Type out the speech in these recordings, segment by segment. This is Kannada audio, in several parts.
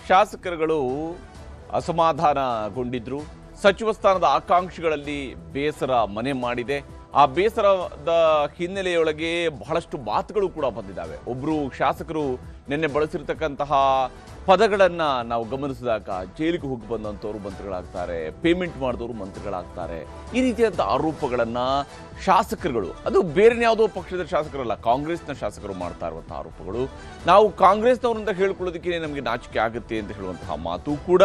ಶಾಸಕರುಗಳು ಅಸಮಾಧಾನಗೊಂಡಿದ್ರು. ಸಚಿವ ಸ್ಥಾನದ ಆಕಾಂಕ್ಷಿಗಳಲ್ಲಿ ಬೇಸರ ಮನೆ ಮಾಡಿದೆ. ಆ ಬೇಸರದ ಹಿನ್ನೆಲೆಯೊಳಗೆ ಬಹಳಷ್ಟು ಮಾತುಗಳು ಕೂಡ ಬಂದಿದ್ದಾವೆ. ಒಬ್ಬರು ಶಾಸಕರು ನಿನ್ನೆ ಬಳಸಿರ್ತಕ್ಕಂತಹ ಪದಗಳನ್ನು ನಾವು ಗಮನಿಸಿದಾಗ ಜೈಲಿಗೆ ಹೋಗಿ ಬಂದಂಥವ್ರು ಮಂತ್ರಿಗಳಾಗ್ತಾರೆ, ಪೇಮೆಂಟ್ ಮಾಡಿದವರು ಮಂತ್ರಿಗಳಾಗ್ತಾರೆ, ಈ ರೀತಿಯಾದ ಆರೋಪಗಳನ್ನು ಶಾಸಕರುಗಳು, ಅದು ಬೇರೆ ಯಾವುದೋ ಪಕ್ಷದ ಶಾಸಕರಲ್ಲ, ಕಾಂಗ್ರೆಸ್ನ ಶಾಸಕರು ಮಾಡ್ತಾ ಇರುವಂಥ ಆರೋಪಗಳು. ನಾವು ಕಾಂಗ್ರೆಸ್ನವರಿಂದ ಹೇಳ್ಕೊಳ್ಳೋದಕ್ಕೆ ನಮಗೆ ನಾಚಿಕೆ ಆಗುತ್ತೆ ಅಂತ ಹೇಳುವಂತಹ ಮಾತು ಕೂಡ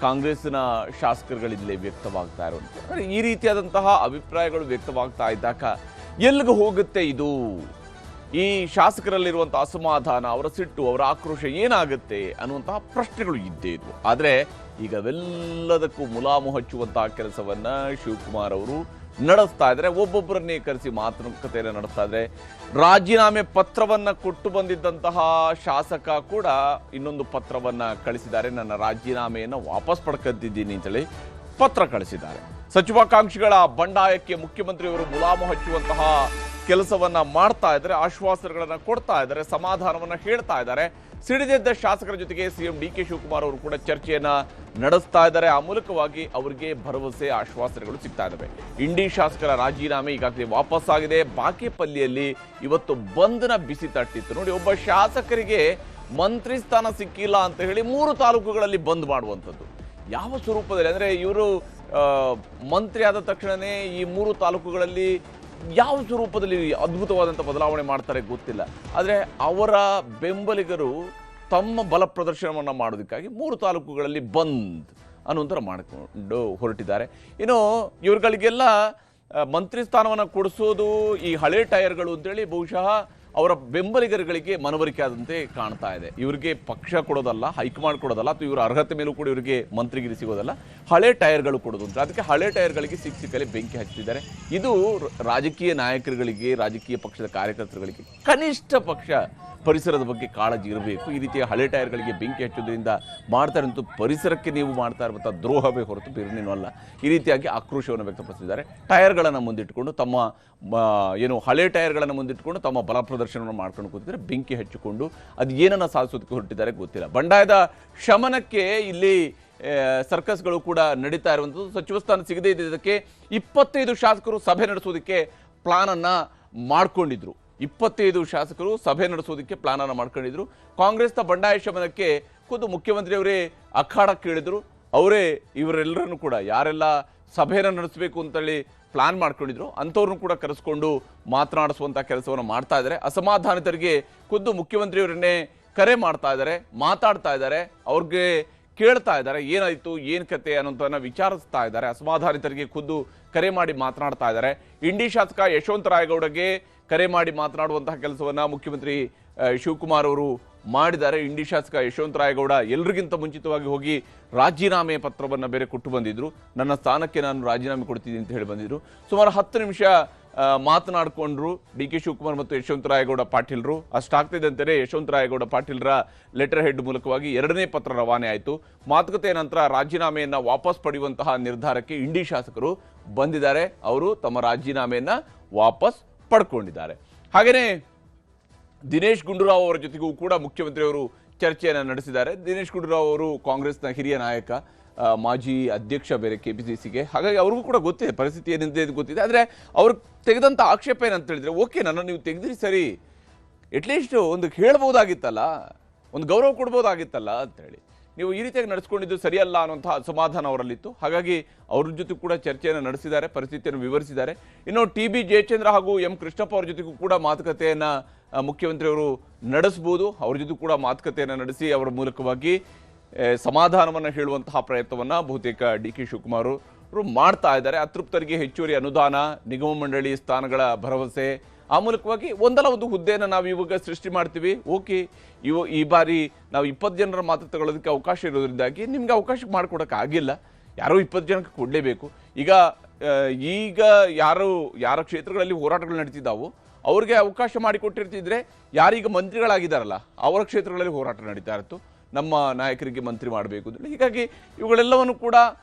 ಕಾಂಗ್ರೆಸ್ನ ಶಾಸಕರುಗಳಿಂದಲೇ ವ್ಯಕ್ತವಾಗ್ತಾ ಇರುವಂಥ ಈ ರೀತಿಯಾದಂತಹ ಅಭಿಪ್ರಾಯಗಳು ವ್ಯಕ್ತವಾಗ್ತಾ ಇದ್ದಾಗ ಎಲ್ಲಿಗೆ ಹೋಗುತ್ತೆ ಇದು? ಈ ಶಾಸಕರಲ್ಲಿರುವಂಥ ಅಸಮಾಧಾನ, ಅವರ ಸಿಟ್ಟು, ಅವರ ಆಕ್ರೋಶ ಏನಾಗುತ್ತೆ ಅನ್ನುವಂತಹ ಪ್ರಶ್ನೆಗಳು ಇದ್ದೇ ಇದ್ವು. ಆದರೆ ಈಗ ಅವೆಲ್ಲದಕ್ಕೂ ಮುಲಾಮು ಹಚ್ಚುವಂತಹ ಕೆಲಸವನ್ನ ಶಿವಕುಮಾರ್ ಅವರು ನಡೆಸ್ತಾ ಇದ್ದಾರೆ. ಒಬ್ಬೊಬ್ಬರನ್ನೇ ಕರೆಸಿ ಮಾತುಕತೆಯನ್ನು ನಡೆಸ್ತಾ ಇದ್ದಾರೆ. ರಾಜೀನಾಮೆ ಪತ್ರವನ್ನ ಕೊಟ್ಟು ಬಂದಿದ್ದಂತಹ ಶಾಸಕ ಕೂಡ ಇನ್ನೊಂದು ಪತ್ರವನ್ನ ಕಳಿಸಿದ್ದಾರೆ. ನನ್ನ ರಾಜೀನಾಮೆಯನ್ನು ವಾಪಸ್ ಪಡ್ಕಂತಿದ್ದೀನಿ ಅಂತೇಳಿ ಪತ್ರ ಕಳಿಸಿದ್ದಾರೆ. ಸಚಿವಾಕಾಂಕ್ಷಿಗಳ ಬಂಡಾಯಕ್ಕೆ ಮುಖ್ಯಮಂತ್ರಿಯವರು ಮುಲಾಮು ಹಚ್ಚುವಂತಹ ಕೆಲಸವನ್ನ ಮಾಡ್ತಾ ಇದ್ದಾರೆ, ಆಶ್ವಾಸನೆಗಳನ್ನ ಕೊಡ್ತಾ ಇದ್ದಾರೆ, ಸಮಾಧಾನವನ್ನ ಹೇಳ್ತಾ ಇದ್ದಾರೆ. ಸಿಡಿದೆದ್ದ ಶಾಸಕರ ಜೊತೆಗೆ ಸಿಎಂ ಡಿಕೆ ಶಿವಕುಮಾರ್ ಅವರು ಕೂಡ ಚರ್ಚೆಯನ್ನ ನಡೆಸ್ತಾ ಇದ್ದಾರೆ. ಆ ಮೂಲಕವಾಗಿ ಅವರಿಗೆ ಭರವಸೆ, ಆಶ್ವಾಸನೆಗಳು ಸಿಗ್ತಾ ಇದ್ದಾವೆ. ಇಂಡಿ ಶಾಸಕರ ರಾಜೀನಾಮೆ ಈಗಾಗಲೇ ವಾಪಸ್ ಆಗಿದೆ. ಬಾಗೇಪಲ್ಲಿಯಲ್ಲಿ ಇವತ್ತು ಬಂದ್ನ ಬಿಸಿ ತಟ್ಟಿತ್ತು. ನೋಡಿ, ಒಬ್ಬ ಶಾಸಕರಿಗೆ ಮಂತ್ರಿ ಸ್ಥಾನ ಸಿಕ್ಕಿಲ್ಲ ಅಂತ ಹೇಳಿ 3 ತಾಲೂಕುಗಳಲ್ಲಿ ಬಂದ್ ಮಾಡುವಂಥದ್ದು ಯಾವ ಸ್ವರೂಪದಲ್ಲಿ? ಅಂದರೆ ಇವರು ಮಂತ್ರಿ ಆದ ತಕ್ಷಣವೇ ಈ 3 ತಾಲೂಕುಗಳಲ್ಲಿ ಯಾವ ಸ್ವರೂಪದಲ್ಲಿ ಅದ್ಭುತವಾದಂಥ ಬದಲಾವಣೆ ಮಾಡ್ತಾರೆ ಗೊತ್ತಿಲ್ಲ. ಆದರೆ ಅವರ ಬೆಂಬಲಿಗರು ತಮ್ಮ ಬಲ ಪ್ರದರ್ಶನವನ್ನು ಮಾಡೋದಕ್ಕಾಗಿ 3 ತಾಲೂಕುಗಳಲ್ಲಿ ಬಂದ್ ಅನ್ನೋಂಥರ ಮಾಡಿಕೊಂಡು ಹೊರಟಿದ್ದಾರೆ. ಇನ್ನು ಇವ್ರುಗಳಿಗೆಲ್ಲ ಮಂತ್ರಿ ಸ್ಥಾನವನ್ನು ಕೊಡಿಸೋದು ಈ ಹಳೆ ಟೈರ್ಗಳು ಅಂತೇಳಿ ಬಹುಶಃ ಅವರ ಬೆಂಬಲಿಗರುಗಳಿಗೆ ಮನವರಿಕೆ ಆದಂತೆ ಕಾಣ್ತಾ ಇದೆ. ಇವರಿಗೆ ಪಕ್ಷ ಕೊಡೋದಲ್ಲ, ಹೈಕಮಾಂಡ್ ಕೊಡೋದಲ್ಲ, ಅಥವಾ ಇವರ ಅರ್ಹತೆ ಮೇಲೂ ಕೂಡ ಇವರಿಗೆ ಮಂತ್ರಿಗಿರಿ ಸಿಗೋದಲ್ಲ, ಹಳೆ ಟೈರ್ಗಳು ಕೊಡೋದು ಅಂತ. ಅದಕ್ಕೆ ಹಳೆ ಟೈರ್ಗಳಿಗೆ ಸಿಕ್ಕಲ್ಲಿ ಬೆಂಕಿ ಹಚ್ಚಿದ್ದಾರೆ. ಇದು ರಾಜಕೀಯ ನಾಯಕರುಗಳಿಗೆ, ರಾಜಕೀಯ ಪಕ್ಷದ ಕಾರ್ಯಕರ್ತರುಗಳಿಗೆ ಕನಿಷ್ಠ ಪಕ್ಷ ಪರಿಸರದ ಬಗ್ಗೆ ಕಾಳಜಿ ಇರಬೇಕು. ಈ ರೀತಿಯ ಹಳೆ ಟೈರ್ಗಳಿಗೆ ಬೆಂಕಿ ಹಚ್ಚೋದ್ರಿಂದ ಮಾಡ್ತಾ ಇರುವಂಥ ಪರಿಸರಕ್ಕೆ ನೀವು ಮಾಡ್ತಾ ಇರುವಂಥ ದ್ರೋಹವೇ ಹೊರತು ಬೇರೇನೇನೂ ಅಲ್ಲ. ಈ ರೀತಿಯಾಗಿ ಆಕ್ರೋಶವನ್ನು ವ್ಯಕ್ತಪಡಿಸಿದ್ದಾರೆ. ಟೈರ್ಗಳನ್ನು ಮುಂದಿಟ್ಟುಕೊಂಡು ತಮ್ಮ ಹಳೆ ಟೈರ್ಗಳನ್ನು ಮುಂದಿಟ್ಟುಕೊಂಡು ತಮ್ಮ ಬಲ ಪ್ರದರ್ಶನವನ್ನು ಮಾಡ್ಕೊಂಡು ಕೂತಿದ್ದಾರೆ. ಬೆಂಕಿ ಹಚ್ಚಿಕೊಂಡು ಅದು ಏನನ್ನು ಸಾಧಿಸೋದಕ್ಕೆ ಹೊರಟಿದ್ದಾರೆ ಗೊತ್ತಿಲ್ಲ. ಬಂಡಾಯದ ಶಮನಕ್ಕೆ ಇಲ್ಲಿ ಸರ್ಕಸ್ಗಳು ಕೂಡ ನಡೀತಾ ಇರುವಂಥದ್ದು. ಸಚಿವ ಸ್ಥಾನ ಸಿಗದೇ ಇದ್ದದಕ್ಕೆ 25 ಶಾಸಕರು ಸಭೆ ನಡೆಸೋದಕ್ಕೆ ಪ್ಲಾನನ್ನು ಮಾಡ್ಕೊಂಡಿದ್ರು. 25 ಶಾಸಕರು ಸಭೆ ನಡೆಸೋದಕ್ಕೆ ಪ್ಲಾನನ್ನು ಮಾಡ್ಕೊಂಡಿದ್ರು. ಕಾಂಗ್ರೆಸ್ನ ಬಂಡಾಯ ಶಮನಕ್ಕೆ ಖುದ್ದು ಮುಖ್ಯಮಂತ್ರಿಯವರೇ ಅಖಾಡಕ್ಕೆ ಇಳಿದ್ರು. ಅವರೇ ಇವರೆಲ್ಲರನ್ನು ಕೂಡ ಯಾರೆಲ್ಲ ಸಭೆಯನ್ನು ನಡೆಸಬೇಕು ಅಂತೇಳಿ ಪ್ಲಾನ್ ಮಾಡ್ಕೊಂಡಿದ್ರು ಅಂಥವ್ರನ್ನು ಕೂಡ ಕರೆಸ್ಕೊಂಡು ಮಾತನಾಡಿಸುವಂಥ ಕೆಲಸವನ್ನು ಮಾಡ್ತಾ ಇದ್ದಾರೆ. ಅಸಮಾಧಾನಿತರಿಗೆ ಖುದ್ದು ಮುಖ್ಯಮಂತ್ರಿಯವರನ್ನೇ ಕರೆ ಮಾಡ್ತಾ ಇದ್ದಾರೆ, ಮಾತಾಡ್ತಾ ಇದ್ದಾರೆ, ಅವ್ರಿಗೆ ಕೇಳ್ತಾ ಇದ್ದಾರೆ ಏನಾಯಿತು, ಏನು ಕತೆ ಅನ್ನೋಂಥನ್ನ ವಿಚಾರಿಸ್ತಾ ಇದ್ದಾರೆ. ಅಸಮಾಧಾನಿತರಿಗೆ ಖುದ್ದು ಕರೆ ಮಾಡಿ ಮಾತನಾಡ್ತಾ ಇದ್ದಾರೆ. ಇಂಡಿ ಶಾಸಕ ಯಶವಂತ ರಾಯಗೌಡಗೆ ಕರೆ ಮಾಡಿ ಮಾತನಾಡುವಂತಹ ಕೆಲಸವನ್ನು ಮುಖ್ಯಮಂತ್ರಿ ಶಿವಕುಮಾರ್ ಅವರು ಮಾಡಿದ್ದಾರೆ. ಇಂಡಿ ಶಾಸಕ ಯಶವಂತ ರಾಯಗೌಡ ಎಲ್ರಿಗಿಂತ ಮುಂಚಿತವಾಗಿ ಹೋಗಿ ರಾಜೀನಾಮೆ ಪತ್ರವನ್ನು ಬೇರೆ ಕೊಟ್ಟು ಬಂದಿದ್ರು. ನನ್ನ ಸ್ಥಾನಕ್ಕೆ ನಾನು ರಾಜೀನಾಮೆ ಕೊಡ್ತಿದ್ದೀನಿ ಅಂತ ಹೇಳಿ ಬಂದಿದ್ರು. ಸುಮಾರು 10 ನಿಮಿಷ ಮಾತನಾಡಿಕೊಂಡ್ರು ಡಿ ಕೆ ಶಿವಕುಮಾರ್ ಮತ್ತು ಯಶವಂತ ರಾಯಗೌಡ ಪಾಟೀಲ್ರು. ಅಷ್ಟಾಗ್ತಿದ್ದಂತೆಯೇ ಯಶವಂತ ರಾಯಗೌಡ ಪಾಟೀಲ್ರ ಲೆಟರ್ ಹೆಡ್ ಮೂಲಕವಾಗಿ 2ನೇ ಪತ್ರ ರವಾನೆ ಆಯಿತು. ಮಾತುಕತೆಯ ನಂತರ ರಾಜೀನಾಮೆಯನ್ನು ವಾಪಸ್ ಪಡೆಯುವಂತಹ ನಿರ್ಧಾರಕ್ಕೆ ಇಂಡಿ ಶಾಸಕರು ಬಂದಿದ್ದಾರೆ. ಅವರು ತಮ್ಮ ರಾಜೀನಾಮೆಯನ್ನು ವಾಪಸ್ ಪಡ್ಕೊಂಡಿದ್ದಾರೆ. ಹಾಗೆಯೇ ದಿನೇಶ್ ಗುಂಡೂರಾವ್ ಅವರ ಜೊತೆಗೂ ಕೂಡ ಮುಖ್ಯಮಂತ್ರಿಯವರು ಚರ್ಚೆಯನ್ನು ನಡೆಸಿದ್ದಾರೆ. ದಿನೇಶ್ ಗುಂಡೂರಾವ್ ಅವರು ಕಾಂಗ್ರೆಸ್ನ ಹಿರಿಯ ನಾಯಕ, ಮಾಜಿ ಅಧ್ಯಕ್ಷ ಬೇರೆ KPCCಗೆ. ಹಾಗಾಗಿ ಅವ್ರಿಗೂ ಕೂಡ ಗೊತ್ತಿದೆ ಪರಿಸ್ಥಿತಿ ಏನಿದೆ ಅಂತ ಗೊತ್ತಿದೆ. ಆದರೆ ಅವ್ರು ತೆಗೆದಂಥ ಆಕ್ಷೇಪ ಏನಂತ ಹೇಳಿದ್ರೆ, ಓಕೆ ನನ್ನ ನೀವು ತೆಗೆದ್ರಿ ಸರಿ, ಅಟ್ಲೀಸ್ಟ್ ಒಂದು ಹೇಳ್ಬೋದಾಗಿತ್ತಲ್ಲ, ಒಂದು ಗೌರವ ಕೊಡ್ಬೋದಾಗಿತ್ತಲ್ಲ ಅಂತೇಳಿ, ನೀವು ಈ ರೀತಿಯಾಗಿ ನಡೆಸ್ಕೊಂಡಿದ್ದು ಸರಿಯಲ್ಲ ಅನ್ನುವಂಥ ಅಸಮಾಧಾನ ಅವರಲ್ಲಿತ್ತು. ಹಾಗಾಗಿ ಅವ್ರ ಜೊತೆ ಕೂಡ ಚರ್ಚೆಯನ್ನು ನಡೆಸಿದ್ದಾರೆ, ಪರಿಸ್ಥಿತಿಯನ್ನು ವಿವರಿಸಿದ್ದಾರೆ. ಇನ್ನು TB ಜಯಚಂದ್ರ ಹಾಗೂ M ಕೃಷ್ಣಪ್ಪ ಅವ್ರ ಜೊತೆಗೂ ಕೂಡ ಮಾತುಕತೆಯನ್ನು ಮುಖ್ಯಮಂತ್ರಿಯವರು ನಡೆಸ್ಬೋದು. ಅವ್ರ ಜೊತೆ ಕೂಡ ಮಾತುಕತೆಯನ್ನು ನಡೆಸಿ ಅವರ ಮೂಲಕವಾಗಿ ಸಮಾಧಾನವನ್ನು ಹೇಳುವಂತಹ ಪ್ರಯತ್ನವನ್ನು ಬಹುತೇಕ ಡಿ ಕೆ ಶಿವಕುಮಾರ್ ಅವರು ಮಾಡ್ತಾ ಇದ್ದಾರೆ. ಅತೃಪ್ತರಿಗೆ ಹೆಚ್ಚುವರಿ ಅನುದಾನ, ನಿಗಮ ಮಂಡಳಿ ಸ್ಥಾನಗಳ ಭರವಸೆ, ಆ ಮೂಲಕವಾಗಿ ಒಂದಲ್ಲ ಒಂದು ಹುದ್ದೆಯನ್ನು ನಾವು ಇವಾಗ ಸೃಷ್ಟಿ ಮಾಡ್ತೀವಿ. ಓಕೆ, ಈ ಬಾರಿ ನಾವು 20 ಜನರ ಮಾತ್ರ ತಗೊಳ್ಳೋದಕ್ಕೆ ಅವಕಾಶ ಇರೋದ್ರಿಂದಾಗಿ ನಿಮ್ಗೆ ಅವಕಾಶ ಮಾಡಿಕೊಡೋಕೆ ಆಗಿಲ್ಲ. ಯಾರೋ 20 ಜನಕ್ಕೆ ಕೊಡಲೇಬೇಕು. ಈಗ ಯಾರ ಕ್ಷೇತ್ರಗಳಲ್ಲಿ ಹೋರಾಟಗಳು ನಡೀತಿದ್ದಾವೋ ಅವ್ರಿಗೆ ಅವಕಾಶ ಮಾಡಿಕೊಟ್ಟಿರ್ತಿದ್ರೆ ಯಾರೀಗ ಮಂತ್ರಿಗಳಾಗಿದ್ದಾರಲ್ಲ ಅವರ ಕ್ಷೇತ್ರಗಳಲ್ಲಿ ಹೋರಾಟ ನಡೀತಾ ಇತ್ತು, ನಮ್ಮ ನಾಯಕರಿಗೆ ಮಂತ್ರಿ ಮಾಡಬೇಕು ಅಂತೇಳಿ. ಹೀಗಾಗಿ ಇವುಗಳೆಲ್ಲವನ್ನು ಕೂಡ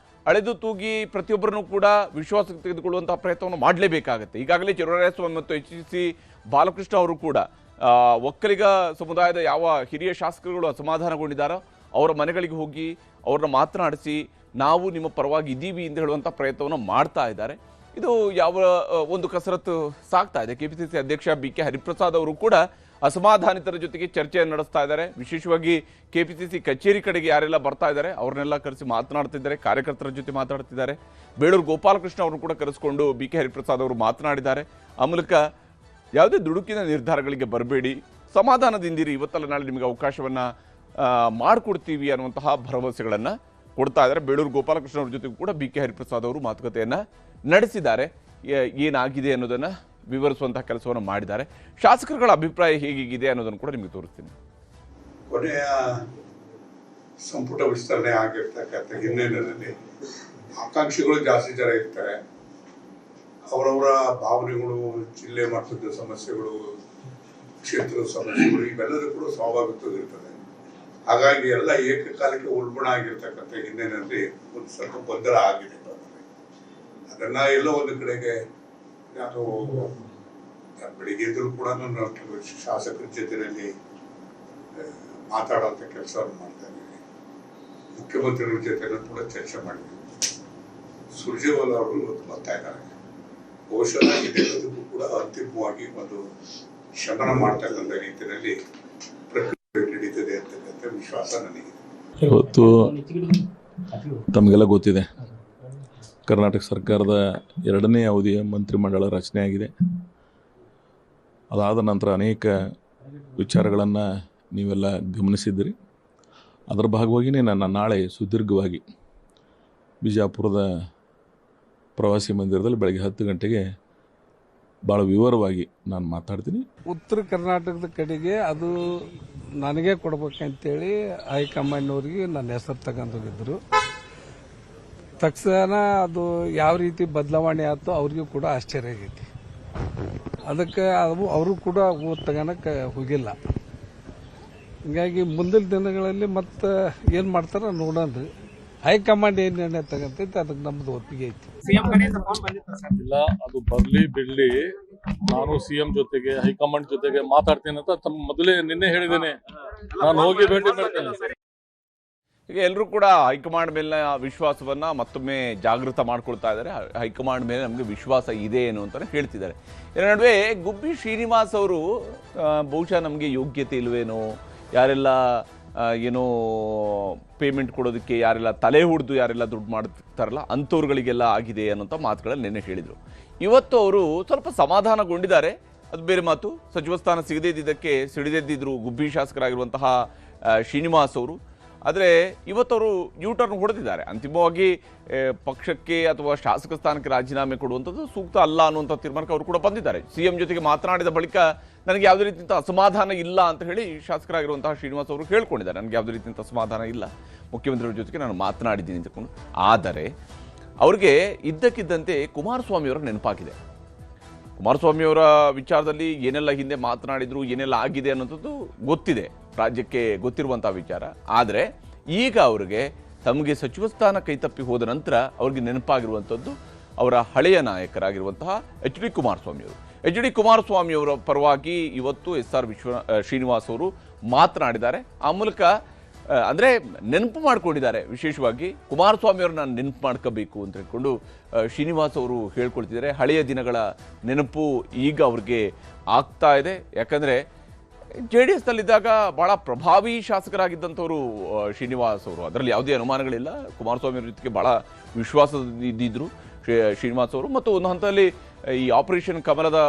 ಅಳೆದು ತೂಗಿ ಪ್ರತಿಯೊಬ್ಬರನ್ನು ಕೂಡ ವಿಶ್ವಾಸಕ್ಕೆ ತೆಗೆದುಕೊಳ್ಳುವಂತಹ ಪ್ರಯತ್ನವನ್ನು ಮಾಡಲೇಬೇಕಾಗುತ್ತೆ. ಈಗಾಗಲೇ ಚಲುವರಾಯಸ್ವಾಮಿ ಮತ್ತು HC ಬಾಲಕೃಷ್ಣ ಅವರು ಕೂಡ ಒಕ್ಕಲಿಗ ಸಮುದಾಯದ ಯಾವ ಹಿರಿಯ ಶಾಸಕರುಗಳು ಅಸಮಾಧಾನಗೊಂಡಿದ್ದಾರೋ ಅವರ ಮನೆಗಳಿಗೆ ಹೋಗಿ ಅವ್ರನ್ನ ಮಾತನಾಡಿಸಿ ನಾವು ನಿಮ್ಮ ಪರವಾಗಿ ಇದ್ದೀವಿ ಅಂತ ಹೇಳುವಂಥ ಪ್ರಯತ್ನವನ್ನು ಮಾಡ್ತಾ ಇದ್ದಾರೆ. ಇದು ಯಾವ ಒಂದು ಕಸರತ್ತು ಸಾಗ್ತಾ ಇದೆ. ಕೆಪಿಸಿಸಿ ಅಧ್ಯಕ್ಷ BK ಹರಿಪ್ರಸಾದ್ ಅವರು ಕೂಡ ಅಸಮಾಧಾನಿತರ ಜೊತೆಗೆ ಚರ್ಚೆಯನ್ನು ನಡೆಸ್ತಾ ಇದ್ದಾರೆ. ವಿಶೇಷವಾಗಿ ಕೆಪಿಸಿಸಿ ಕಚೇರಿ ಕಡೆಗೆ ಯಾರೆಲ್ಲ ಬರ್ತಾ ಇದ್ದಾರೆ ಅವ್ರನ್ನೆಲ್ಲ ಕರೆಸಿ ಮಾತನಾಡ್ತಿದ್ದಾರೆ, ಕಾರ್ಯಕರ್ತರ ಜೊತೆ ಮಾತಾಡ್ತಿದ್ದಾರೆ. ಬೇಳೂರು ಗೋಪಾಲಕೃಷ್ಣ ಅವರು ಕೂಡ ಕರೆಸಿಕೊಂಡು BK ಹರಿಪ್ರಸಾದ್ ಅವರು ಮಾತನಾಡಿದ್ದಾರೆ. ಆ ಮೂಲಕ ಯಾವುದೇ ದುಡುಕಿನ ನಿರ್ಧಾರಗಳಿಗೆ ಬರಬೇಡಿ, ಸಮಾಧಾನದಿಂದಿರಿ, ಇವತ್ತಲ್ಲ ನಾಳೆ ನಿಮಗೆ ಅವಕಾಶವನ್ನು ಮಾಡಿಕೊಡ್ತೀವಿ ಅನ್ನುವಂತಹ ಭರವಸೆಗಳನ್ನು ಕೊಡ್ತಾ ಇದ್ದಾರೆ. ಬೇಳೂರು ಗೋಪಾಲಕೃಷ್ಣ ಅವ್ರ ಜೊತೆಗೂ ಕೂಡ BK ಹರಿಪ್ರಸಾದ್ ಅವರು ಮಾತುಕತೆಯನ್ನು ನಡೆಸಿದ್ದಾರೆ. ಏನಾಗಿದೆ ಅನ್ನೋದನ್ನು ವಿವರಿಸುವಂತಹ ಕೆಲಸವನ್ನು ಮಾಡಿದ್ದಾರೆ. ಶಾಸಕರುಗಳ ಅಭಿಪ್ರಾಯ ಹೇಗಿದೆ ಅನ್ನೋದನ್ನು ಕೂಡ ನಿಮಗೆ ತೋರಿಸ್ತೀನಿ. ಕೊನೆಯ ಸಂಪುಟ ವಿಸ್ತರಣೆ ಆಗಿರ್ತಕ್ಕಂಥ ಹಿನ್ನೆಲೆಯಲ್ಲಿ ಆಕಾಂಕ್ಷಿಗಳು ಜಾಸ್ತಿ ಜನ ಇರ್ತಾರೆ. ಅವರವರ ಭಾವನೆಗಳು, ಜಿಲ್ಲೆ ಮಟ್ಟದ ಸಮಸ್ಯೆಗಳು, ಕ್ಷೇತ್ರದ ಸಮಸ್ಯೆಗಳು ಇವೆಲ್ಲದೂ ಕೂಡ ಸ್ವಾಭಾವಿಕವಾಗಿರ್ತದೆ. ಹಾಗಾಗಿ ಎಲ್ಲ ಏಕಕಾಲಕ್ಕೆ ಉಲ್ಬಣ ಆಗಿರ್ತಕ್ಕಂಥ ಹಿನ್ನೆಲೆಯಲ್ಲಿ ಒಂದು ಸ್ವಲ್ಪ ಗೊಂದಲ ಆಗಿದೆ. ಅದನ್ನ ಎಲ್ಲೋ ಒಂದು ಕಡೆಗೆ ನಾನು ಬೆಳಿಗ್ಗೆ ಎದುರು ಕೂಡ ಶಾಸಕರ ಜೊತೆಯಲ್ಲಿ ಮಾತಾಡುವಂಥ ಕೆಲಸವನ್ನು ಮಾಡ್ತಾ ಇದ್ದೀನಿ. ಮುಖ್ಯಮಂತ್ರಿಗಳ ಜೊತೆ ಕೂಡ ಚರ್ಚೆ ಮಾಡಿದ್ದೀನಿ. ಸುರ್ಜೇವಾಲಾ ಅವರು ಇವತ್ತು ಬರ್ತಾ ಇದ್ದಾರೆ. ಬಹುಶಃ ಇದೆಲ್ಲದಕ್ಕೂ ಕೂಡ ಅಂತಿಮವಾಗಿ ಒಂದು ಶಮನ ಮಾಡ್ತಕ್ಕಂಥ ರೀತಿಯಲ್ಲಿ ಪ್ರಕ್ರಿಯೆ ನಡೀತದೆ ಅಂತಕ್ಕಂಥ ವಿಶ್ವಾಸ ನನಗಿದೆ. ಇವತ್ತು ತಮಗೆಲ್ಲ ಗೊತ್ತಿದೆ, ಕರ್ನಾಟಕ ಸರ್ಕಾರದ 2ನೇ ಅವಧಿಯ ಮಂತ್ರಿಮಂಡಲ ರಚನೆಯಾಗಿದೆ. ಅದಾದ ನಂತರ ಅನೇಕ ವಿಚಾರಗಳನ್ನು ನೀವೆಲ್ಲ ಗಮನಿಸಿದ್ದೀರಿ. ಅದರ ಭಾಗವಾಗಿಯೇ ನಾನು ನಾಳೆ ಸುದೀರ್ಘವಾಗಿ ಬಿಜಾಪುರದ ಪ್ರವಾಸಿ ಮಂದಿರದಲ್ಲಿ ಬೆಳಗ್ಗೆ 10 ಗಂಟೆಗೆ ಭಾಳ ವಿವರವಾಗಿ ನಾನು ಮಾತಾಡ್ತೀನಿ. ಉತ್ತರ ಕರ್ನಾಟಕದ ಕಡೆಗೆ ಅದು ನನಗೆ ಕೊಡ್ಬೇಕಂತೇಳಿ ಹೈಕಮಾಂಡ್ನವ್ರಿಗೆ ನನ್ನ ಹೆಸರು ತಗೊಂಡೋಗಿದ್ರು. ತಕ್ಷಣ ಅದು ಯಾವ ರೀತಿ ಬದಲಾವಣೆ ಆಯ್ತು ಅವ್ರಿಗೂ ಕೂಡ ಆಶ್ಚರ್ಯ ಆಗೈತಿ. ಅದಕ್ಕೆ ಅವರು ಕೂಡ ಓದ್ ತಗೋಣಕ್ಕೆ ಹೋಗಿಲ್ಲ. ಹೀಗಾಗಿ ಮುಂದಿನ ದಿನಗಳಲ್ಲಿ ಮತ್ತೆ ಏನು ಮಾಡ್ತಾರ ನೋಡೋಣ್ರಿ. ಹೈಕಮಾಂಡ್ ಏನು ನಿರ್ಣಯ ತಗೊಂತೈತಿ ಅದಕ್ಕೆ ನಮ್ದು ಒಪ್ಪಿಗೆ ಐತಿ. ಇಲ್ಲ, ಅದು ಬರಲಿ ಬಿಡಲಿ, ನಾನು CM ಜೊತೆಗೆ ಹೈಕಮಾಂಡ್ ಜೊತೆಗೆ ಮಾತಾಡ್ತೀನಿ ಅಂತ ಮೊದಲೇ ನಿನ್ನೆ ಹೇಳಿದ್ದೇನೆ. ನಾನು ಹೋಗಿ ಭೇಟಿ ಮಾಡ್ತೇನೆ. ಈಗ ಎಲ್ಲರೂ ಕೂಡ ಹೈಕಮಾಂಡ್ ಮೇಲಿನ ವಿಶ್ವಾಸವನ್ನ ಮತ್ತೊಮ್ಮೆ ಜಾಗೃತ ಮಾಡ್ಕೊಳ್ತಾ ಇದ್ದಾರೆ. ಹೈಕಮಾಂಡ್ ಮೇಲೆ ನಮಗೆ ವಿಶ್ವಾಸ ಇದೆ ಏನು ಅಂತ ಹೇಳ್ತಿದ್ದಾರೆ. ಇದರ ನಡುವೆ ಗುಬ್ಬಿ ಶ್ರೀನಿವಾಸ್ ಅವರು ಬಹುಶಃ ನಮಗೆ ಯೋಗ್ಯತೆ ಇಲ್ವೇನೋ, ಯಾರೆಲ್ಲ ಏನೋ ಪೇಮೆಂಟ್ ಕೊಡೋದಕ್ಕೆ ಯಾರೆಲ್ಲ ತಲೆ ಹಿಡಿದು ಯಾರೆಲ್ಲ ದುಡ್ಡು ಮಾಡ್ತಾರಲ್ಲ ಅಂಥವ್ರುಗಳಿಗೆಲ್ಲ ಆಗಿದೆ ಅನ್ನೋಂಥ ಮಾತುಗಳನ್ನು ನಿನ್ನೆ ಹೇಳಿದರು. ಇವತ್ತು ಅವರು ಸ್ವಲ್ಪ ಸಮಾಧಾನಗೊಂಡಿದ್ದಾರೆ. ಅದು ಬೇರೆ ಮಾತು. ಸಚಿವ ಸ್ಥಾನ ಸಿಗದೇ ಇದ್ದಿದ್ದಕ್ಕೆ ಸಿಡಿದೆದ್ದಿದ್ರು ಗುಬ್ಬಿ ಶಾಸಕರಾಗಿರುವಂತಹ ಶ್ರೀನಿವಾಸ್ ಅವರು. ಆದರೆ ಇವತ್ತವರು ಯೂಟರ್ನ್ ಹೊಡೆದಿದ್ದಾರೆ. ಅಂತಿಮವಾಗಿ ಪಕ್ಷಕ್ಕೆ ಅಥವಾ ಶಾಸಕ ಸ್ಥಾನಕ್ಕೆ ರಾಜೀನಾಮೆ ಕೊಡುವಂಥದ್ದು ಸೂಕ್ತ ಅಲ್ಲ ಅನ್ನುವಂಥ ತೀರ್ಮಾನಕ್ಕೆ ಅವರು ಕೂಡ ಬಂದಿದ್ದಾರೆ. CM ಜೊತೆಗೆ ಮಾತನಾಡಿದ ಬಳಿಕ ನನಗೆ ಯಾವುದೇ ರೀತಿಯಂಥ ಅಸಮಾಧಾನ ಇಲ್ಲ ಅಂತ ಹೇಳಿ ಶಾಸಕರಾಗಿರುವಂತಹ ಶ್ರೀನಿವಾಸ್ ಅವರು ಹೇಳ್ಕೊಂಡಿದ್ದಾರೆ. ನನಗೆ ಯಾವುದೇ ರೀತಿಯಂಥ ಅಸಮಾಧಾನ ಇಲ್ಲ, ಮುಖ್ಯಮಂತ್ರಿಗಳ ಜೊತೆಗೆ ನಾನು ಮಾತನಾಡಿದ್ದೀನಿ ಅಂತಕೊಂಡು. ಆದರೆ ಅವ್ರಿಗೆ ಇದ್ದಕ್ಕಿದ್ದಂತೆ ಕುಮಾರಸ್ವಾಮಿಯವರ ನೆನಪಾಗಿದೆ. ಕುಮಾರಸ್ವಾಮಿಯವರ ವಿಚಾರದಲ್ಲಿ ಏನೆಲ್ಲ ಹಿಂದೆ ಮಾತನಾಡಿದ್ರು, ಏನೆಲ್ಲ ಆಗಿದೆ ಅನ್ನೋಂಥದ್ದು ಗೊತ್ತಿದೆ, ರಾಜ್ಯಕ್ಕೆ ಗೊತ್ತಿರುವಂಥ ವಿಚಾರ. ಆದರೆ ಈಗ ಅವರಿಗೆ ತಮಗೆ ಸಚಿವ ಸ್ಥಾನ ಕೈತಪ್ಪಿ ಹೋದ ನಂತರ ಅವ್ರಿಗೆ ನೆನಪಾಗಿರುವಂಥದ್ದು ಅವರ ಹಳೆಯ ನಾಯಕರಾಗಿರುವಂತಹ HD ಕುಮಾರಸ್ವಾಮಿಯವರು. HD ಕುಮಾರಸ್ವಾಮಿಯವರ ಪರವಾಗಿ ಇವತ್ತು SR ಶ್ರೀನಿವಾಸ್ ಅವರು ಮಾತನಾಡಿದ್ದಾರೆ. ಆ ಮೂಲಕ ಅಂದರೆ ನೆನಪು ಮಾಡ್ಕೊಂಡಿದ್ದಾರೆ. ವಿಶೇಷವಾಗಿ ಕುಮಾರಸ್ವಾಮಿಯವ್ರನ್ನ ನೆನಪು ಮಾಡ್ಕೋಬೇಕು ಅಂತ ಹೇಳ್ಕೊಂಡು ಶ್ರೀನಿವಾಸ್ ಅವರು ಹೇಳ್ಕೊಳ್ತಿದ್ದಾರೆ. ಹಳೆಯ ದಿನಗಳ ನೆನಪು ಈಗ ಅವ್ರಿಗೆ ಆಗ್ತಾ ಇದೆ. ಯಾಕಂದರೆ JDSನಲ್ಲಿದ್ದಾಗ ಭಾಳ ಪ್ರಭಾವಿ ಶಾಸಕರಾಗಿದ್ದಂಥವರು ಶ್ರೀನಿವಾಸ್ ಅವರು, ಅದರಲ್ಲಿ ಯಾವುದೇ ಅನುಮಾನಗಳಿಲ್ಲ. ಕುಮಾರಸ್ವಾಮಿಯವ್ರ ಜೊತೆಗೆ ಭಾಳ ವಿಶ್ವಾಸದಿದ್ದರು ಶ್ರೀನಿವಾಸ್ ಅವರು. ಮತ್ತು ಒಂದು ಹಂತದಲ್ಲಿ ಈ ಆಪರೇಷನ್ ಕಮಲದ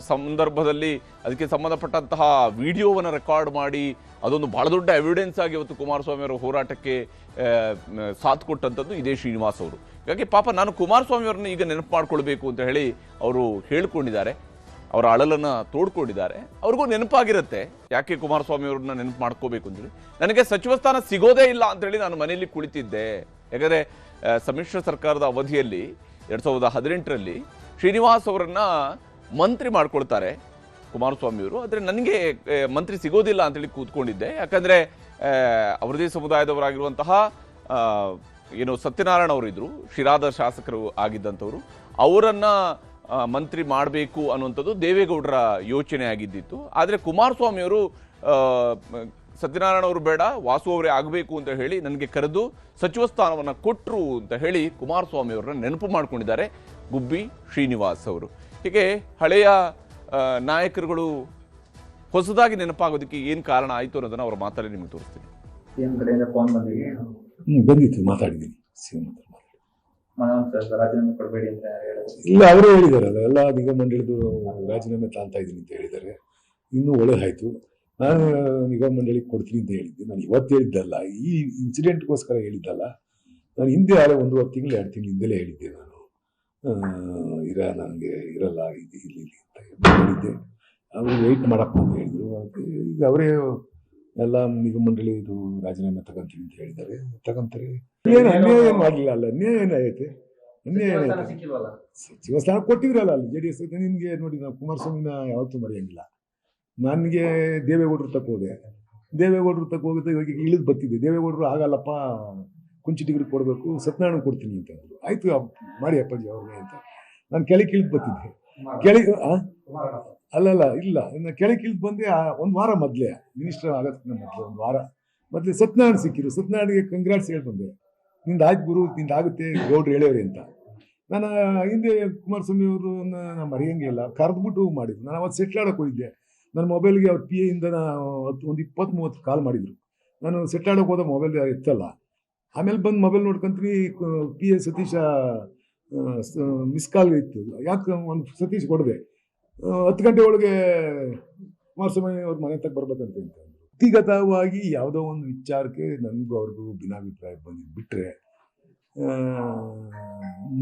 ಸಂದರ್ಭದಲ್ಲಿ ಅದಕ್ಕೆ ಸಂಬಂಧಪಟ್ಟಂತಹ ವಿಡಿಯೋವನ್ನು ರೆಕಾರ್ಡ್ ಮಾಡಿ ಅದೊಂದು ಭಾಳ ದೊಡ್ಡ ಎವಿಡೆನ್ಸ್ ಆಗಿ ಇವತ್ತು ಕುಮಾರಸ್ವಾಮಿಯವರ ಹೋರಾಟಕ್ಕೆ ಸಾಥ್ ಕೊಟ್ಟಂಥದ್ದು ಇದೇ ಶ್ರೀನಿವಾಸ್ ಅವರು. ಹೀಗಾಗಿ ಪಾಪ ನಾನು ಕುಮಾರಸ್ವಾಮಿಯವ್ರನ್ನ ಈಗ ನೆನಪು ಮಾಡ್ಕೊಳ್ಬೇಕು ಅಂತ ಹೇಳಿ ಅವರು ಹೇಳ್ಕೊಂಡಿದ್ದಾರೆ. ಅವರ ಅಳಲನ್ನು ತೋಡ್ಕೊಂಡಿದ್ದಾರೆ. ಅವ್ರಿಗೂ ನೆನಪಾಗಿರುತ್ತೆ ಯಾಕೆ ಕುಮಾರಸ್ವಾಮಿಯವ್ರನ್ನ ನೆನಪು ಮಾಡ್ಕೋಬೇಕು ಅಂತೇಳಿ. ನನಗೆ ಸಚಿವ ಸ್ಥಾನ ಸಿಗೋದೇ ಇಲ್ಲ ಅಂತೇಳಿ ನಾನು ಮನೆಯಲ್ಲಿ ಕುಳಿತಿದ್ದೆ. ಯಾಕಂದರೆ ಸಮ್ಮಿಶ್ರ ಸರ್ಕಾರದ ಅವಧಿಯಲ್ಲಿ 2018ರಲ್ಲಿ ಶ್ರೀನಿವಾಸ್ ಅವರನ್ನ ಮಂತ್ರಿ ಮಾಡ್ಕೊಳ್ತಾರೆ ಕುಮಾರಸ್ವಾಮಿಯವರು. ಆದರೆ ನನಗೆ ಮಂತ್ರಿ ಸಿಗೋದಿಲ್ಲ ಅಂತೇಳಿ ಕೂತ್ಕೊಂಡಿದ್ದೆ. ಯಾಕಂದರೆ ಅವರದೇ ಸಮುದಾಯದವರಾಗಿರುವಂತಹ ಏನು ಸತ್ಯನಾರಾಯಣ ಅವರಿದ್ದರು, ಶಿರಾದ ಶಾಸಕರು ಆಗಿದ್ದಂಥವ್ರು, ಅವರನ್ನು ಮಂತ್ರಿ ಮಾಡಬೇಕು ಅನ್ನುವಂಥದ್ದು ದೇವೇಗೌಡರ ಯೋಚನೆ ಆಗಿದ್ದಿತ್ತು. ಆದರೆ ಕುಮಾರಸ್ವಾಮಿಯವರು ಸತ್ಯನಾರಾಯಣ ಅವರು ಬೇಡ, ವಾಸು ಅವರೇ ಆಗಬೇಕು ಅಂತ ಹೇಳಿ ನನಗೆ ಕರೆದು ಸಚಿವ ಸ್ಥಾನವನ್ನು ಕೊಟ್ಟರು ಅಂತ ಹೇಳಿ ಕುಮಾರಸ್ವಾಮಿ ಅವರನ್ನ ನೆನಪು ಮಾಡ್ಕೊಂಡಿದ್ದಾರೆ ಗುಬ್ಬಿ ಶ್ರೀನಿವಾಸ್ ಅವರು. ಹೀಗೆ ಹಳೆಯ ನಾಯಕರುಗಳು ಹೊಸದಾಗಿ ನೆನಪಾಗೋದಕ್ಕೆ ಏನು ಕಾರಣ ಆಯಿತು ಅನ್ನೋದನ್ನು ಅವರ ಮಾತಲ್ಲಿ ನಿಮಗೆ ತೋರಿಸ್ತೀನಿ. ಬಂದಿತ್ತು, ಮಾತಾಡಿದ್ದೀನಿ ಸಿಎಂ ಹತ್ರ. ರಾಜೀನಾಮೆ ಕೊಡಬೇಡಿ ಅಂತ ಇಲ್ಲ, ಅವರೇ ಹೇಳಿದಾರಲ್ಲ, ಎಲ್ಲ ನಿಗಮ ಮಂಡಳಿದು ರಾಜೀನಾಮೆ ತಾಳ್ತಾ ಇದ್ದೀನಿ ಅಂತ ಹೇಳಿದ್ದಾರೆ. ಇನ್ನೂ ಒಳ್ಳೇದಾಯ್ತು. ನಾನು ನಿಗಮ ಮಂಡಳಿಗೆ ಕೊಡ್ತೀನಿ ಅಂತ ಹೇಳಿದ್ದೆ. ನಾನು ಇವತ್ತು ಹೇಳಿದ್ದಲ್ಲ, ಈ ಇನ್ಸಿಡೆಂಟ್ಗೋಸ್ಕರ ಹೇಳಿದ್ದಲ್ಲ. ನಾನು ಹಿಂದೆ ಯಾರೇ 1.5 ತಿಂಗಳು 2 ತಿಂಗಳು ಹಿಂದೆಲೇ ಹೇಳಿದ್ದೆ. ನಾನು ನನಗೆ ಇರಲ್ಲ ಇಲ್ಲಿ ಅಂತ ಹೇಳಿದ್ದೆ. ಅವರು ವೆಯ್ಟ್ ಮಾಡಪ್ಪ ಅಂತ ಹೇಳಿದ್ರು. ಈಗ ಅವರೇ ಎಲ್ಲ ನಿಗಮ ಮಂಡಳಿದು ರಾಜೀನಾಮೆ ತಗೊಂತೀನಿ ಅಂತ ಹೇಳಿದ್ದಾರೆ. ತಗೊಂತಾರೆ. ಏನು ಅನ್ಯಾಯ ಏನು ಮಾಡಲಿಲ್ಲ ಅಲ್ಲ, ಅನ್ಯಾಯ ಏನಾಗೈತೆ? ಅನ್ಯಾಯ ಏನಾಯ್ತು? ಸಚಿವ ಸ್ಥಾನ ಕೊಟ್ಟಿದ್ರಲ್ಲ ಅಲ್ಲಿ JDS. ನಿಮಗೆ ನೋಡಿ, ನಾವು ಕುಮಾರಸ್ವಾಮಿನ ಯಾವತ್ತೂ ಮರೆಯಂಗಿಲ್ಲ. ನನಗೆ ದೇವೇಗೌಡರು ತಕ್ಕ ಹೋದೆ. ದೇವೇಗೌಡರು ತಕ್ಕ ಹೋಗುತ್ತೆ, ಇವಾಗ ಇಳಿದು ಬರ್ತಿದ್ದೆ. ದೇವೇಗೌಡರು ಆಗಲ್ಲಪ್ಪ, ಕುಂಚಿಟಿಗರಿಗೆ ಕೊಡಬೇಕು, ಸತ್ಯನಾರಾಯಣ ಕೊಡ್ತೀನಿ ಅಂತ ಅಂದರು. ಆಯಿತು ಮಾಡಿ ಅಪ್ಪಾಜಿ ಅವ್ರಿಗೆ ಅಂತ ನಾನು ಕೆಳಗೆ ಇಳಿದು ಬರ್ತಿದ್ದೆ. ಕೆಳಗೆ ಅಲ್ಲಲ್ಲ ಇಲ್ಲ, ಇನ್ನು ಕೆಳಗೆ ಇಳಿದು ಬಂದೆ. 1 ವಾರ ಮೊದಲೇ, ಮಿನಿಸ್ಟರ್ ಆಗೋದಕ್ಕಿಂತ ಮೊದಲೇ 1 ವಾರ ಮೊದಲೇ ಸತ್ಯನಾರಾಯಣ ಸಿಕ್ಕಿರು. ಸತ್ಯನಾರಾಯಣಿಗೆ ಕಂಗ್ರಾಟ್ಸ್ ಹೇಳಿ ಬಂದೆ. ನಿಂದು ಆಯ್ತು ಗುರು, ನಿಂದು ಆಗುತ್ತೆ, ಗೌಡ್ರು ಹೇಳೋರಿ ಅಂತ. ನಾನು ಹಿಂದೆ ಕುಮಾರಸ್ವಾಮಿ ಅವರು ನಾನು ಮರೆಯಂಗೆ ಇಲ್ಲ, ಕರೆದ್ಬಿಟ್ಟು ಮಾಡಿದ್ರು. ನಾನು ಅವತ್ತು ಸೆಟ್ಲ್ ಆಡೋಕೆ ಹೋಗಿದ್ದೆ. ನನ್ನ ಮೊಬೈಲ್ಗೆ ಅವ್ರ PA ಇಂದ ಒಂದು 20-30 ಕಾಲ್ ಮಾಡಿದರು. ನಾನು ಸೆಟ್ಲ್ ಆಡೋಕೆ ಹೋದ ಮೊಬೈಲ್ ಎತ್ತಲ್ಲ. ಆಮೇಲೆ ಬಂದು ಮೊಬೈಲ್ ನೋಡ್ಕೊಂತೀನಿ, PA ಸತೀಶ ಮಿಸ್ ಕಾಲ್ ಇತ್ತು. ಯಾಕೆ ಒಂದು ಸತೀಶ್ ಕೊಡದೆ 10 ಗಂಟೆ ಒಳಗೆ ಕುಮಾರಸ್ವಾಮಿ ಅವ್ರ ಮನೆ ತಕ್ಕ ಬರ್ಬೇಕಂತ ಅಂತ. ವ್ಯಕ್ತಿಗತವಾಗಿ ಯಾವುದೋ ಒಂದು ವಿಚಾರಕ್ಕೆ ನನಗೂ ಅವ್ರಿಗೂ ಭಿನ್ನಾಭಿಪ್ರಾಯ ಬಿಟ್ಟರೆ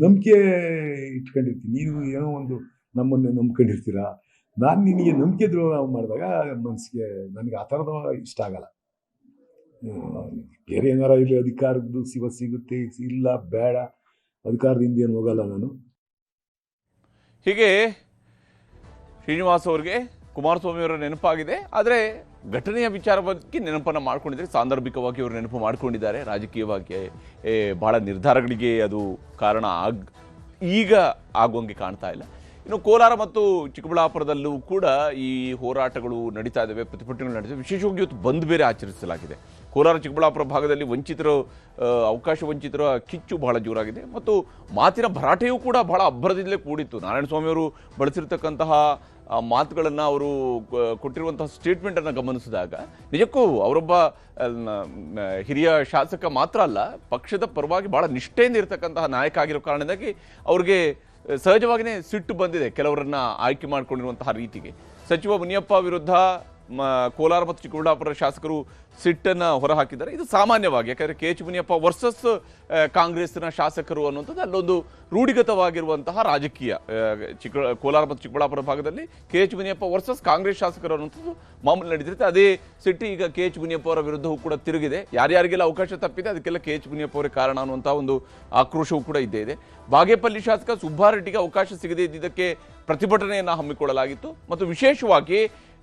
ನಂಬಿಕೆ ಇಟ್ಕೊಂಡಿರ್ತೀನಿ. ನೀನು ಏನೋ ಒಂದು ನಮ್ಮನ್ನೇ ನಂಬ್ಕೊಂಡಿರ್ತೀರಾ. ನಾನು ನಿನಗೆ ನಂಬಿಕೆ ದ್ರೋಹ ಮಾಡಿದಾಗ ಮನಸ್ಸಿಗೆ ನನಗೆ ಆ ಥರದ ಇಷ್ಟ ಆಗಲ್ಲ. ಬೇರೆ ಏನಾರ ಇಲ್ಲಿ ಅಧಿಕಾರದ್ದು ಸಿಗುತ್ತೆ, ಇಲ್ಲ ಬೇಡ, ಅಧಿಕಾರದಿಂದ ಏನು ಹೋಗಲ್ಲ ನಾನು. ಹೀಗೆ ಶ್ರೀನಿವಾಸ್ ಅವರಿಗೆ ಕುಮಾರಸ್ವಾಮಿ ಅವರ ನೆನಪಾಗಿದೆ. ಆದರೆ ಘಟನೆಯ ವಿಚಾರ ಬಗ್ಗೆ ನೆನಪನ್ನು ಮಾಡ್ಕೊಂಡಿದ್ದಾರೆ. ಸಾಂದರ್ಭಿಕವಾಗಿ ಅವರು ನೆನಪು ಮಾಡ್ಕೊಂಡಿದ್ದಾರೆ. ರಾಜಕೀಯವಾಗಿ ಬಹಳ ನಿರ್ಧಾರಗಳಿಗೆ ಅದು ಕಾರಣ ಈಗ ಆಗುವಂಗೆ ಕಾಣ್ತಾ ಇಲ್ಲ. ಇನ್ನು ಕೋಲಾರ ಮತ್ತು ಚಿಕ್ಕಬಳ್ಳಾಪುರದಲ್ಲೂ ಕೂಡ ಈ ಹೋರಾಟಗಳು ನಡೀತಾ ಇದ್ದಾವೆ, ಪ್ರತಿಭಟನೆಗಳು ನಡೀತವೆ. ವಿಶೇಷವಾಗಿ ಇವತ್ತು ಬಂದ್ ಬೇರೆ ಆಚರಿಸಲಾಗಿದೆ. ಕೋಲಾರ ಚಿಕ್ಕಬಳ್ಳಾಪುರ ಭಾಗದಲ್ಲಿ ಅವಕಾಶ ವಂಚಿತರ ಕಿಚ್ಚು ಬಹಳ ಜೋರಾಗಿದೆ ಮತ್ತು ಮಾತಿನ ಭರಾಟೆಯೂ ಕೂಡ ಬಹಳ ಅಬ್ಬರದಿಂದಲೇ ಕೂಡಿತ್ತು. ನಾರಾಯಣಸ್ವಾಮಿ ಅವರು ಬಳಸಿರ್ತಕ್ಕಂತಹ ಮಾತುಗಳನ್ನು, ಅವರು ಕೊಟ್ಟಿರುವಂತಹ ಸ್ಟೇಟ್ಮೆಂಟನ್ನು ಗಮನಿಸಿದಾಗ ನಿಜಕ್ಕೂ ಅವರೊಬ್ಬ ಹಿರಿಯ ಶಾಸಕ ಮಾತ್ರ ಅಲ್ಲ, ಪಕ್ಷದ ಪರವಾಗಿ ಬಹಳ ನಿಷ್ಠೆಯಿಂದ ಇರತಕ್ಕಂತಹ ನಾಯಕ ಆಗಿರೋ ಕಾರಣದಿಂದಾಗಿ ಅವ್ರಿಗೆ ಸಹಜವಾಗಿಯೇ ಸಿಟ್ಟು ಬಂದಿದೆ ಕೆಲವರನ್ನ ಆಯ್ಕೆ ಮಾಡಿಕೊಂಡಿರುವಂತಹ ರೀತಿಗೆ. ಸಚಿವ ಮುನಿಯಪ್ಪ ವಿರುದ್ಧ ಕೋಲಾರ ಮತ್ತು ಚಿಕ್ಕಬಳ್ಳಾಪುರ ಶಾಸಕರು ಸಿಟ್ಟನ್ನು ಹೊರಹಾಕಿದ್ದಾರೆ. ಇದು ಸಾಮಾನ್ಯವಾಗಿ, ಯಾಕಂದರೆ KH ಮುನಿಯಪ್ಪ ವರ್ಸಸ್ ಕಾಂಗ್ರೆಸ್ನ ಶಾಸಕರು ಅನ್ನುವಂಥದ್ದು ಅಲ್ಲೊಂದು ರೂಢಿಗತವಾಗಿರುವಂತಹ ರಾಜಕೀಯ. ಕೋಲಾರ ಮತ್ತು ಚಿಕ್ಕಬಳ್ಳಾಪುರ ಭಾಗದಲ್ಲಿ KH ಮುನಿಯಪ್ಪ ವರ್ಸಸ್ ಕಾಂಗ್ರೆಸ್ ಶಾಸಕರು ಅನ್ನುವಂಥದ್ದು ಮಾಮೂಲಿ ನಡೀತಿರುತ್ತೆ. ಅದೇ ಸಿಟ್ಟು ಈಗ KH ಮುನಿಯಪ್ಪ ಅವರ ವಿರುದ್ಧವೂ ಕೂಡ ತಿರುಗಿದೆ. ಯಾರ್ಯಾರಿಗೆಲ್ಲ ಅವಕಾಶ ತಪ್ಪಿದೆ ಅದಕ್ಕೆಲ್ಲ KH ಮುನಿಯಪ್ಪ ಅವರೇ ಕಾರಣ ಅನ್ನುವಂಥ ಒಂದು ಆಕ್ರೋಶವೂ ಕೂಡ ಇದ್ದೇ ಇದೆ. ಬಾಗೇಪಲ್ಲಿ ಶಾಸಕ ಸುಬ್ಬಾರೆಡ್ಡಿಗೆ ಅವಕಾಶ ಸಿಗದೇ ಇದ್ದಿದ್ದಕ್ಕೆ ಪ್ರತಿಭಟನೆಯನ್ನು ಹಮ್ಮಿಕೊಳ್ಳಲಾಗಿತ್ತು. ಮತ್ತು ವಿಶೇಷವಾಗಿ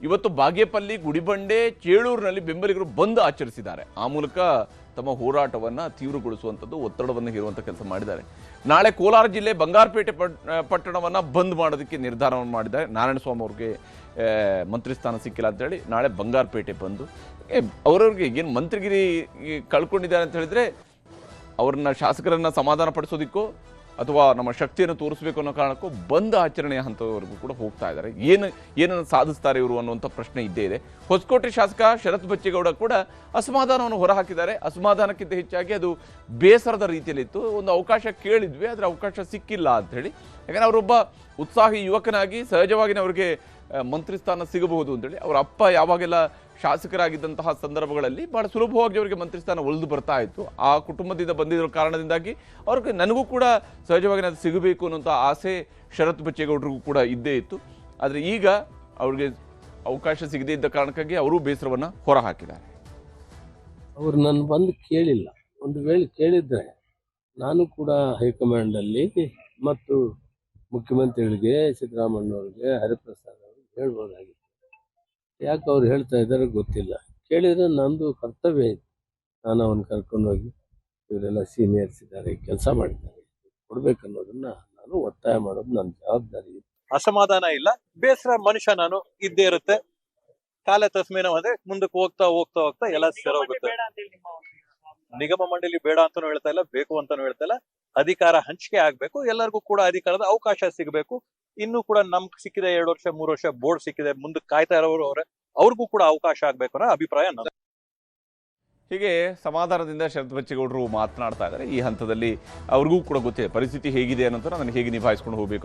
ಇವತ್ತು ಬಾಗೇಪಲ್ಲಿ, ಗುಡಿಬಂಡೆ, ಚೇಳೂರಿನಲ್ಲಿ ಬೆಂಬಲಿಗರು ಬಂದ್ ಆಚರಿಸಿದ್ದಾರೆ. ಆ ಮೂಲಕ ತಮ್ಮ ಹೋರಾಟವನ್ನು ತೀವ್ರಗೊಳಿಸುವಂಥದ್ದು, ಒತ್ತಡವನ್ನು ಹೇರುವಂಥ ಕೆಲಸ ಮಾಡಿದ್ದಾರೆ. ನಾಳೆ ಕೋಲಾರ ಜಿಲ್ಲೆ ಬಂಗಾರಪೇಟೆ ಪಟ್ಟಣವನ್ನು ಬಂದ್ ಮಾಡೋದಕ್ಕೆ ನಿರ್ಧಾರವನ್ನು ಮಾಡಿದ್ದಾರೆ. ನಾರಾಯಣಸ್ವಾಮಿ ಅವ್ರಿಗೆ ಮಂತ್ರಿ ಸ್ಥಾನ ಸಿಕ್ಕಿಲ್ಲ ಅಂತೇಳಿ ನಾಳೆ ಬಂಗಾರಪೇಟೆ ಬಂದು ಅವರವ್ರಿಗೆ ಏನು ಮಂತ್ರಿಗಿರಿ ಕಳ್ಕೊಂಡಿದ್ದಾರೆ ಅಂತ ಹೇಳಿದ್ರೆ ಅವ್ರನ್ನ ಶಾಸಕರನ್ನ ಸಮಾಧಾನ ಪಡಿಸೋದಕ್ಕೋ ಅಥವಾ ನಮ್ಮ ಶಕ್ತಿಯನ್ನು ತೋರಿಸಬೇಕು ಅನ್ನೋ ಕಾರಣಕ್ಕೂ ಬಂದ್ ಆಚರಣೆಯ ಹಂತದವರೆಗೂ ಕೂಡ ಹೋಗ್ತಾ ಇದ್ದಾರೆ. ಏನನ್ನು ಸಾಧಿಸ್ತಾರೆ ಇವರು ಅನ್ನುವಂಥ ಪ್ರಶ್ನೆ ಇದ್ದೇ ಇದೆ. ಹೊಸಕೋಟೆ ಶಾಸಕ ಶರತ್ ಬಚ್ಚೇಗೌಡ ಕೂಡ ಅಸಮಾಧಾನವನ್ನು ಹೊರಹಾಕಿದ್ದಾರೆ. ಅಸಮಾಧಾನಕ್ಕಿಂತ ಹೆಚ್ಚಾಗಿ ಅದು ಬೇಸರದ ರೀತಿಯಲ್ಲಿತ್ತು. ಒಂದು ಅವಕಾಶ ಕೇಳಿದ್ವಿ, ಆದರೆ ಅವಕಾಶ ಸಿಕ್ಕಿಲ್ಲ ಅಂಥೇಳಿ. ಯಾಕಂದರೆ ಅವರೊಬ್ಬ ಉತ್ಸಾಹಿ ಯುವಕನಾಗಿ ಸಹಜವಾಗಿಯೇ ಅವರಿಗೆ ಮಂತ್ರಿ ಸ್ಥಾನ ಸಿಗಬಹುದು ಅಂತೇಳಿ ಅವರ ಅಪ್ಪ ಯಾವಾಗೆಲ್ಲ ಶಾಸಕರಾಗಿದ್ದಂತಹ ಸಂದರ್ಭಗಳಲ್ಲಿ ಬಹಳ ಸುಲಭವಾಗಿ ಅವರಿಗೆ ಮಂತ್ರಿ ಸ್ಥಾನ ಒಲಿದು ಬರ್ತಾ ಇತ್ತು. ಆ ಕುಟುಂಬದಿಂದ ಬಂದಿರೋ ಕಾರಣದಿಂದಾಗಿ ಅವ್ರಿಗೆ ನನಗೂ ಕೂಡ ಸಹಜವಾಗಿ ಅದು ಸಿಗಬೇಕು ಅನ್ನೋಂಥ ಆಸೆ ಶರತ್ ಬಚ್ಚೇಗೌಡರಿಗೂ ಕೂಡ ಇದ್ದೇ ಇತ್ತು. ಆದರೆ ಈಗ ಅವ್ರಿಗೆ ಅವಕಾಶ ಸಿಗದೇ ಇದ್ದ ಕಾರಣಕ್ಕಾಗಿ ಅವರು ಬೇಸರವನ್ನು ಹೊರಹಾಕಿದ್ದಾರೆ. ಅವರು ನನ್ನ ಬಂದು ಕೇಳಿಲ್ಲ. ಒಂದು ವೇಳೆ ಕೇಳಿದ್ರೆ ನಾನು ಕೂಡ ಹೈಕಮಾಂಡಲ್ಲಿ ಮತ್ತು ಮುಖ್ಯಮಂತ್ರಿಗಳಿಗೆ, ಸಿದ್ದರಾಮಯ್ಯವ್ರಿಗೆ, ಹರಿಪ್ರಸಾದ್ ಅವ್ರಿಗೆ ಹೇಳ್ಬೋದಾಗಿತ್ತು. ಯಾಕೆ ಅವ್ರು ಹೇಳ್ತಾ ಇದ್ದಾರೆ ಗೊತ್ತಿಲ್ಲ. ಕೇಳಿದರೆ ನಂದು ಕರ್ತವ್ಯ ಇದೆ. ನಾನು ಅವನ್ನ ಕರ್ಕೊಂಡೋಗಿ ಇವರೆಲ್ಲ ಸೀನಿಯರ್ಸ್ ಇದ್ದಾರೆ, ಕೆಲಸ ಮಾಡಿದ್ದಾರೆ, ಕೊಡ್ಬೇಕನ್ನೋದನ್ನ ನಾನು ಒತ್ತಾಯ ಮಾಡೋದು ನನ್ನ ಜವಾಬ್ದಾರಿ. ಅಸಮಾಧಾನ ಇಲ್ಲ, ಬೇಸರ ಮನುಷ್ಯ ನಾನು ಇದ್ದೇ ಇರುತ್ತೆ. ಕಾಲ ತಸ್ಮೇನ ಅಂದ್ರೆ ಮುಂದಕ್ಕೆ ಹೋಗ್ತಾ ಹೋಗ್ತಾ ಹೋಗ್ತಾ ಎಲ್ಲ ಸರೋಗುತ್ತೆ. ನಿಗಮ ಮಂಡಳಿ ಬೇಡ ಅಂತಾನು ಹೇಳ್ತಾ ಇಲ್ಲ, ಬೇಕು ಅಂತಾನು ಹೇಳ್ತಾ ಇಲ್ಲ. ಅಧಿಕಾರ ಹಂಚಿಕೆ ಆಗ್ಬೇಕು, ಎಲ್ಲರಿಗೂ ಕೂಡ ಅಧಿಕಾರದ ಅವಕಾಶ ಸಿಗಬೇಕು. ಇನ್ನು ಕೂಡ ನಮ್ಗೆ ಸಿಕ್ಕಿದೆ 2 ವರ್ಷ 3 ವರ್ಷ ಬೋರ್ಡ್ ಸಿಕ್ಕಿದೆ, ಮುಂದಕ್ಕೆ ಕಾಯ್ತಾ ಇರೋರು ಅವ್ರಿಗೂ ಕೂಡ ಅವಕಾಶ ಆಗ್ಬೇಕು ಅನ್ನೋ ಅಭಿಪ್ರಾಯ ನಂದು. ಹೀಗೆ ಸಮಾಧಾನದಿಂದ ಶರತ್ ಬಚ್ಚೇಗೌಡರು ಮಾತನಾಡ್ತಾ ಇದ್ದಾರೆ. ಈ ಹಂತದಲ್ಲಿ ಅವ್ರಿಗೂ ಕೂಡ ಗೊತ್ತಿದೆ ಪರಿಸ್ಥಿತಿ ಹೇಗಿದೆ ಅನ್ನೋದನ್ನ ನಾನು ಹೇಗೆ ನಿಭಾಯಿಸ್ಕೊಂಡು ಹೋಗಬೇಕು.